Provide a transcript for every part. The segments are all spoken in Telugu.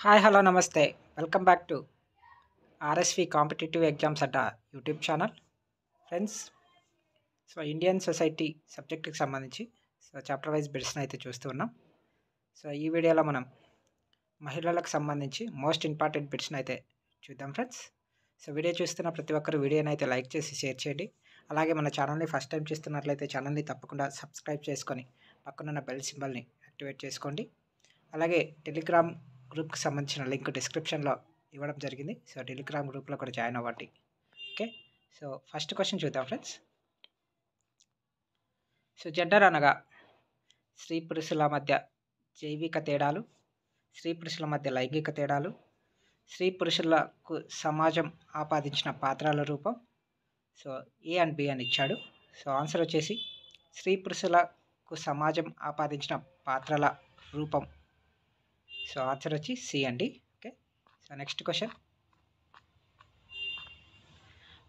హాయ్ హలో నమస్తే welcome back to RSV competitive exams Adda YouTube channel friends. Indian society సబ్జెక్టుకి సంబంధించి చాప్టర్ వైజ్ బిట్స్ని అయితే చూస్తూ ఉన్నాం. ఈ వీడియోలో మనం మహిళలకు సంబంధించి మోస్ట్ ఇంపార్టెంట్ బిట్స్ని అయితే చూద్దాం ఫ్రెండ్స్. వీడియో చూస్తున్న ప్రతి ఒక్కరు వీడియోని అయితే లైక్ చేసి షేర్ చేయండి. అలాగే మన ఛానల్ని ఫస్ట్ టైం చూస్తున్నట్లయితే ఛానల్ని తప్పకుండా సబ్స్క్రైబ్ చేసుకొని పక్కనున్న బెల్ సింబల్ని యాక్టివేట్ చేసుకోండి. అలాగే టెలిగ్రామ్ గ్రూప్కి సంబంధించిన లింక్ డిస్క్రిప్షన్లో ఇవ్వడం జరిగింది. టెలిగ్రామ్ గ్రూప్లో కూడా జాయిన్ అవ్వండి. ఓకే, ఫస్ట్ క్వశ్చన్ చూద్దాం ఫ్రెండ్స్. జెండర్ అనగా స్త్రీ పురుషుల మధ్య జైవిక తేడాలు, స్త్రీ పురుషుల మధ్య లైంగిక తేడాలు, స్త్రీ పురుషులకు సమాజం ఆపాదించిన పాత్రల రూపం. ఏ అండ్ బి అని ఇచ్చాడు. ఆన్సర్ వచ్చేసి స్త్రీ పురుషులకు సమాజం ఆపాదించిన పాత్రల రూపం. ఆన్సర్ వచ్చి సి అండి. Okay, next question.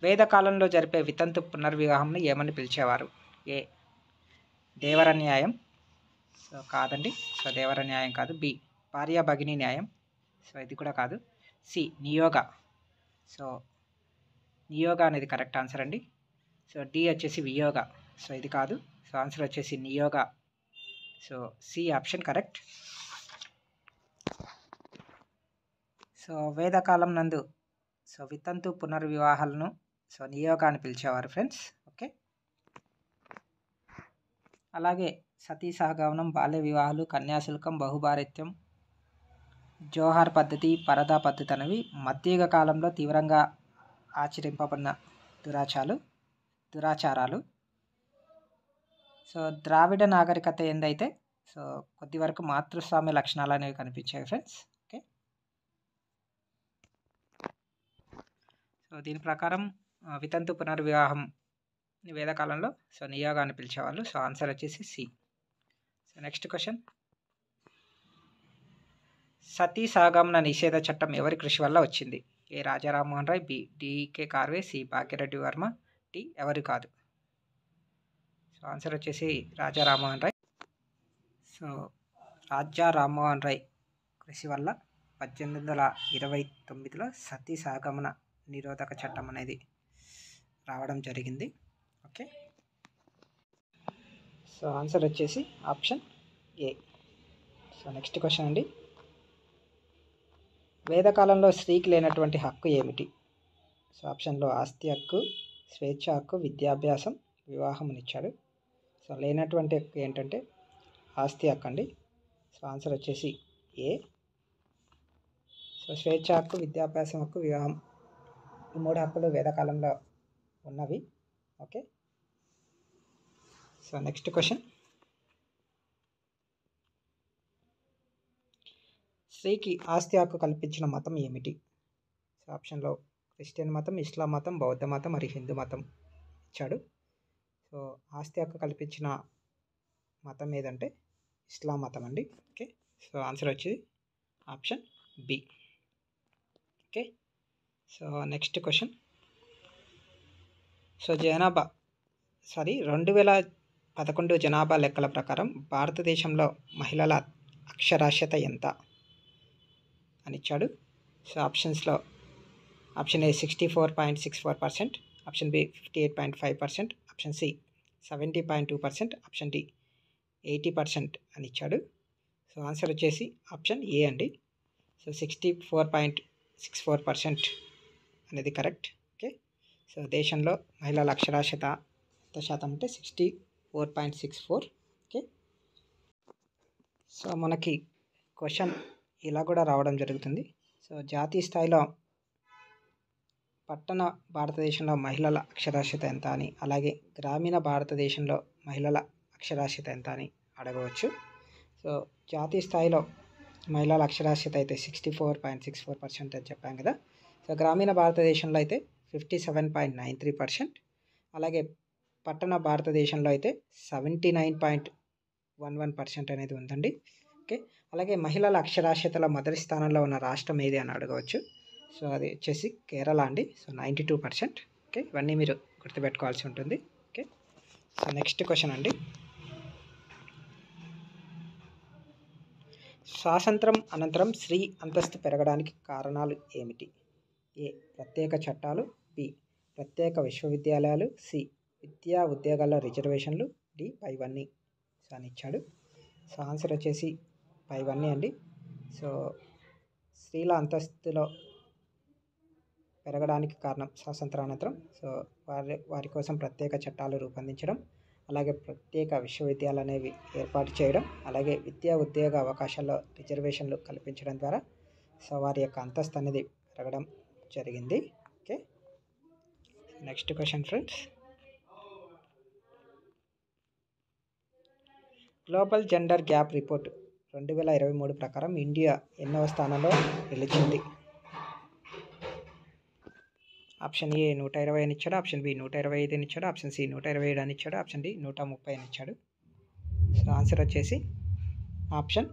వేదకాలంలో జరిపే వితంతు పునర్వివాహంను ఏమని పిలిచేవారు? ఏ దేవర న్యాయం. కాదండి. దేవర న్యాయం కాదు. బి భార్య భగిని న్యాయం. ఇది కూడా కాదు. సి నియోగ. నియోగ అనేది కరెక్ట్ ఆన్సర్ అండి. డి వచ్చేసి వియోగ. ఇది కాదు. ఆన్సర్ వచ్చేసి నియోగ. C option correct. వేదకాలం నందు వితంతు పునర్వివాహాలను నియోగ అని పిలిచేవారు ఫ్రెండ్స్. ఓకే, అలాగే సతీ సహగమనం, బాల్య వివాహాలు, కన్యాశుల్కం, బహుభారిత్యం, జోహార్ పద్ధతి, పరదా పద్ధతి అనేవి మధ్యయుగ కాలంలో తీవ్రంగా ఆచరింపబడిన దురాచారాలు. ద్రావిడ నాగరికత ఏందైతే కొద్ది వరకు మాతృస్వామ్య లక్షణాలు అనేవి కనిపించాయి ఫ్రెండ్స్. ఓకే, దీని ప్రకారం వితంతు పునర్వివాహం వేదకాలంలో నియోగ అని పిలిచేవాళ్ళు. ఆన్సర్ వచ్చేసి సి. Next question. సతీ సహగమన నిషేధ చట్టం ఎవరి కృషి వల్ల వచ్చింది? A Raja Rammohan Roy, B DK Karve, C Bhagya Reddy Varma, D ఎవరు కాదు. ఆన్సర్ వచ్చేసి రాజా రామ్మోహన్ రాయ్. రాజా రామ్మోహన్ రాయ్ కృషి వల్ల 1829లో సతీ సహగమన నిరోధక చట్టం అనేది రావడం జరిగింది. ఓకే, ఆన్సర్ వచ్చేసి ఆప్షన్ ఏ. నెక్స్ట్ క్వశ్చన్ అండి. వేదకాలంలో స్త్రీకి లేనటువంటి హక్కు ఏమిటి? ఆప్షన్లో ఆస్తి హక్కు, స్వేచ్ఛ హక్కు, విద్యాభ్యాసం, వివాహం అని ఇచ్చాడు. లేనటువంటి హక్కు ఏంటంటే ఆస్తి హక్కు అండి. ఆన్సర్ వచ్చేసి ఏ. స్వేచ్ఛ హక్కు, విద్యాభ్యాసం హక్కు, వివాహం, ఈ 3 హక్కులు వేదకాలంలో ఉన్నవి. Okay, next question. స్త్రీకి ఆస్తి హక్కు కల్పించిన మతం ఏమిటి? ఆప్షన్లో క్రిస్టియన్ మతం, ఇస్లాం మతం, బౌద్ధ మతం మరియు హిందూ మతం ఇచ్చాడు. ఆస్తి హక్కు కల్పించిన మతం ఏదంటే ఇస్లాం మతం అండి. ఓకే, ఆన్సర్ వచ్చి option B. Okay, next question. 2011 జనాభా లెక్కల ప్రకారం భారతదేశంలో మహిళల అక్షరాస్యత ఎంత అని ఇచ్చాడు. ఆప్షన్స్లో option A 64.64%, option B 58.5%, option C 70.2%, option D 80% అని ఇచ్చాడు. ఆన్సర్ వచ్చేసి ఆప్షన్ ఏ అండి. 64.64% అనేది కరెక్ట్. ఓకే, దేశంలో మహిళల అక్షరాస్యత శాతం అంటే 64.64. ఓకే, మనకి క్వశ్చన్ ఇలా కూడా రావడం జరుగుతుంది. జాతీయ స్థాయిలో పట్టణ భారతదేశంలో మహిళల అక్షరాస్యత ఎంత అని, అలాగే గ్రామీణ భారతదేశంలో మహిళల అక్షరాస్యత ఎంత అని అడగవచ్చు. జాతీయ స్థాయిలో మహిళల అక్షరాస్యత అయితే 64.64% అని చెప్పాం కదా. గ్రామీణ భారతదేశంలో అయితే 57.93%, అలాగే పట్టణ భారతదేశంలో అయితే 79.11% అనేది ఉందండి. ఓకే, అలాగే మహిళల అక్షరాస్యతలో మొదటి స్థానంలో ఉన్న రాష్ట్రం ఏది అని అడగవచ్చు. అది వచ్చేసి కేరళ అండి. 92%. ఓకే, ఇవన్నీ మీరు గుర్తుపెట్టుకోవాల్సి ఉంటుంది. ఓకే, నెక్స్ట్ క్వశ్చన్ అండి. స్వాతంత్రం అనంతరం స్త్రీ అంతస్తు పెరగడానికి కారణాలు ఏమిటి? ఏ. ప్రత్యేక చట్టాలు. బి. ప్రత్యేక విశ్వవిద్యాలయాలు. సి. విద్యా ఉద్యోగాల్లో రిజర్వేషన్లు. డి. పైవన్నీ. సో అని ఇచ్చాడు. సో ఆన్సర్ వచ్చేసి పైవన్నీ అండి. సో స్త్రీల అంతస్తులో పెరగడానికి కారణం స్వాతంత్రానంతరం సో వారి కోసం ప్రత్యేక చట్టాలు రూపొందించడం, అలాగే ప్రత్యేక విశ్వవిద్యాలయాలు అనేవి ఏర్పాటు చేయడం, అలాగే విద్యా ఉద్యోగ అవకాశాల్లో రిజర్వేషన్లు కల్పించడం ద్వారా సో వారి యొక్క అంతస్తు అనేది పెరగడం జరిగింది. Okay, next question friends. Global gender gap report 2023 ప్రకారం ఇండియా ఎన్నవ స్థానంలో నిలిచింది? ఆప్షన్ ఏ 120 అని ఇచ్చాడు, ఆప్షన్ బి 125 అని ఇచ్చాడు, ఆప్షన్ సి 127 అని ఇచ్చాడు, ఆప్షన్ డి 130 అని ఇచ్చాడు. సో ఆన్సర్ వచ్చేసి ఆప్షన్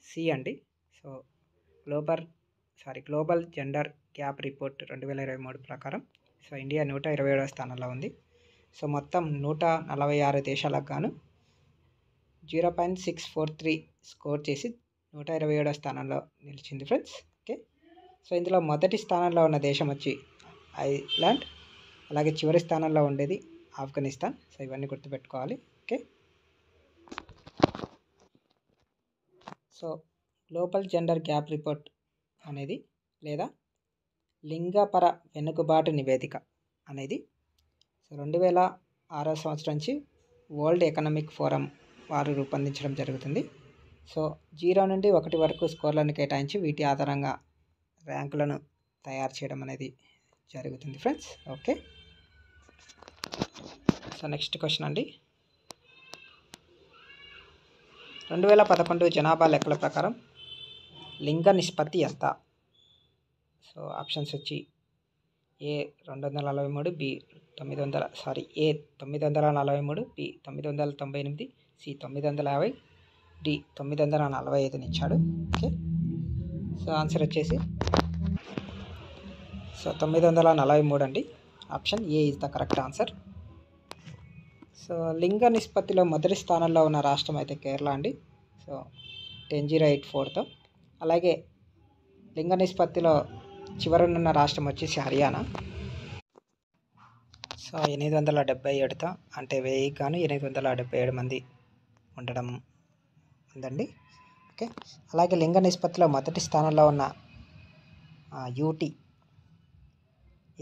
సి అండి. So global gender gap report 2023 ప్రకారం సో ఇండియా 127వ స్థానంలో ఉంది. సో మొత్తం 146 దేశాలకు గాను 0.643 స్కోర్ చేసి 127వ స్థానంలో నిలిచింది ఫ్రెండ్స్. ఓకే, సో ఇందులో మొదటి స్థానంలో ఉన్న దేశం వచ్చి ఐర్లాండ్, అలాగే చివరి స్థానంలో ఉండేది ఆఫ్ఘనిస్తాన్. సో ఇవన్నీ గుర్తుపెట్టుకోవాలి. Okay, so global gender gap report అనేది లేదా లింగపర వెనుకబాటు నివేదిక అనేది సో 2006 సంవత్సరం నుంచి వరల్డ్ ఎకనామిక్ ఫోరం వారు రూపొందించడం జరుగుతుంది. సో 0 నుండి 1 వరకు స్కోర్లను కేటాయించి వీటి ఆధారంగా ర్యాంకులను తయారు చేయడం అనేది జరుగుతుంది friends. Okay, so next question అండి. 2011 జనాభా లెక్కల ప్రకారం లింగ నిష్పత్తి ఎంత? సో ఆప్షన్స్ వచ్చి ఏ 243, బి 943, బి 998, సి 950, డి 945 ఇచ్చాడు. ఓకే, సో ఆన్సర్ వచ్చేసి సో 943 అండి. Option A is the correct answer. So లింగ నిష్పత్తిలో మొదటి స్థానంలో ఉన్న రాష్ట్రం అయితే కేరళ అండి. సో 10084తో. అలాగే లింగ నిష్పత్తిలో చివరనున్న రాష్ట్రం వచ్చేసి హర్యానా. సో 877తో, అంటే 1000కి గాను 877 మంది ఉండడం ఉందండి. ఓకే, అలాగే లింగ నిష్పత్తిలో మొదటి స్థానంలో ఉన్న యూటీ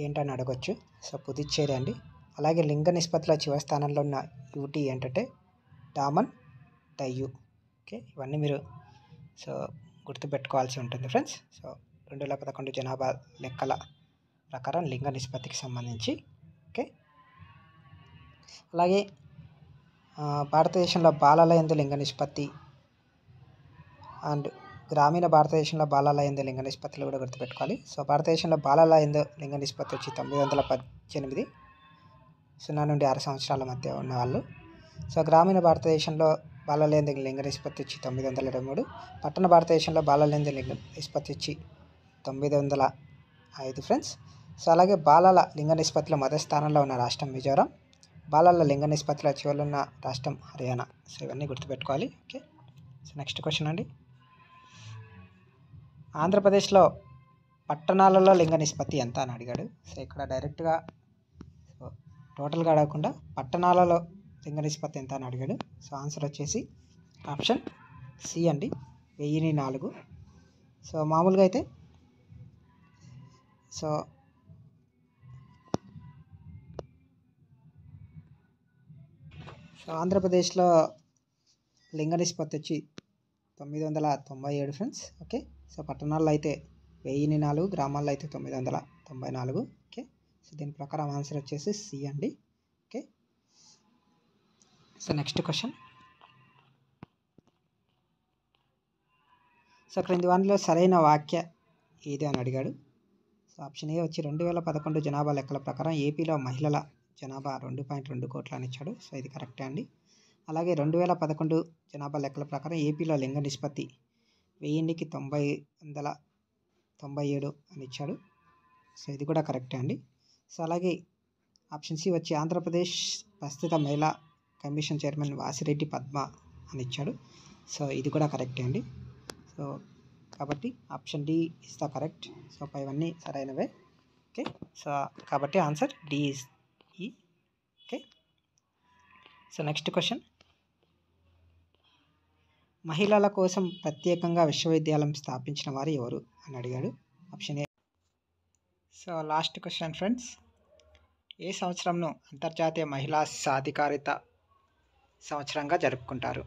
ఏంటని అడగొచ్చు. సో పుదుచ్చేరి అండి. అలాగే లింగ నిష్పత్తిలో చివరి స్థానంలో ఉన్న యూటీ ఏంటంటే డామన్ డయ్యూ. ఓకే, ఇవన్నీ మీరు సో గుర్తుపెట్టుకోవాల్సి ఉంటుంది ఫ్రెండ్స్. సో 2011 జనాభా లెక్కల ప్రకారం లింగ నిష్పత్తికి సంబంధించి. ఓకే, అలాగే భారతదేశంలో బాలల యందు లింగ నిష్పత్తి అండ్ గ్రామీణ భారతదేశంలో బాలల యందు లింగ నిష్పత్తులు కూడా గుర్తుపెట్టుకోవాలి. సో భారతదేశంలో బాలల యందు లింగ నిష్పత్తి వచ్చి 918, 0 నుండి 6 సంవత్సరాల మధ్య ఉన్నవాళ్ళు. సో గ్రామీణ భారతదేశంలో బాలల యందు లింగ నిష్పత్తి వచ్చి 923, పట్టణ భారతదేశంలో బాలల యందు లింగ నిష్పత్తి వచ్చి 905 ఫ్రెండ్స్. సో అలాగే బాలల లింగ నిష్పత్తిలో మొదటి స్థానంలో ఉన్న రాష్ట్రం మిజోరాం, బాలల లింగ నిష్పత్తిలో చివరిలో ఉన్న రాష్ట్రం హర్యానా. సో ఇవన్నీ గుర్తుపెట్టుకోవాలి. ఓకే, సో నెక్స్ట్ క్వశ్చన్ అండి. ఆంధ్రప్రదేశ్లో పట్టణాలలో లింగ నిష్పత్తి ఎంత అని అడిగాడు. సో ఇక్కడ డైరెక్ట్గా సో టోటల్గా అడగకుండా పట్టణాలలో లింగ నిష్పత్తి ఎంత అని అడిగాడు. సో ఆన్సర్ వచ్చేసి ఆప్షన్ సి అండి, 1004. సో మామూలుగా అయితే సో ఆంధ్రప్రదేశ్లో లింగ నిష్పత్తి వచ్చి 997 ఫ్రెండ్స్. ఓకే, సో పట్టణాల్లో అయితే 1004, గ్రామాల్లో అయితే 994. ఓకే, సో దీని ప్రకారం ఆన్సర్ వచ్చేసి సి అండి. Okay, so next question. So క్రింది వానిలో సరైన వాక్య ఏది అని అడిగాడు. సో ఆప్షన్ ఏ వచ్చి 2011 జనాభా లెక్కల ప్రకారం ఏపీలో మహిళల జనాభా 2.2 కోట్లు అని ఇచ్చాడు. సో ఇది కరెక్టే అండి. అలాగే 2011 జనాభా లెక్కల ప్రకారం ఏపీలో లింగ నిష్పత్తి 1000కి 997 అని ఇచ్చాడు. సో ఇది కూడా కరెక్టే అండి. సో అలాగే ఆప్షన్ సి వచ్చి ఆంధ్రప్రదేశ్ ప్రస్తుత మహిళా కమిషన్ చైర్మన్ వాసిరెడ్డి పద్మ అని ఇచ్చాడు. సో ఇది కూడా కరెక్టే అండి. సో కాబట్టి option D is the correct. So పైవన్నీ సరైనవే. ఓకే, సో కాబట్టి ఆన్సర్ డి ఇస్ ఈ. ఓకే, సో నెక్స్ట్ క్వశ్చన్, మహిళల కోసం ప్రత్యేకంగా విశ్వవిద్యాలయం స్థాపించిన వారు ఎవరు అని అడిగాడు. Option A. So last question friends, ఏ సంవత్సరంను అంతర్జాతీయ మహిళా సాధికారిత సంవత్సరంగా జరుపుకుంటారు?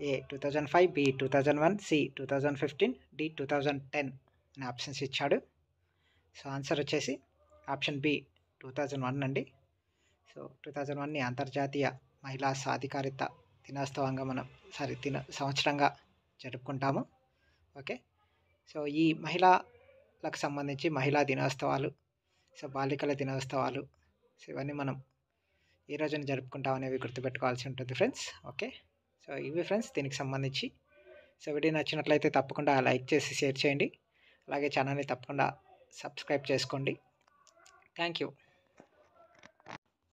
ఏ 2005, బి 2001, సి 2015, డి 2010 అనే ఆప్షన్స్ ఇచ్చాడు. సో ఆన్సర్ వచ్చేసి ఆప్షన్ బి 2001 అండి. సో 2001ని అంతర్జాతీయ మహిళా సాధికారిత దినోత్సవంగా మనం సంవత్సరంగా జరుపుకుంటాము. ఓకే, సో ఈ మహిళలకు సంబంధించి మహిళా దినోత్సవాలు, సో బాలికల దినోత్సవాలు, సో ఇవన్నీ మనం ఈ రోజున జరుపుకుంటాం అనేవి గుర్తుపెట్టుకోవాల్సి ఉంటుంది ఫ్రెండ్స్. ఓకే, సో ఇవి ఫ్రెండ్స్ దీనికి సంబంధించి. సో వీడియో నచ్చినట్లయితే తప్పకుండా లైక్ చేసి షేర్ చేయండి. అలాగే ఛానల్ని తప్పకుండా సబ్స్క్రైబ్ చేసుకోండి. Thank you.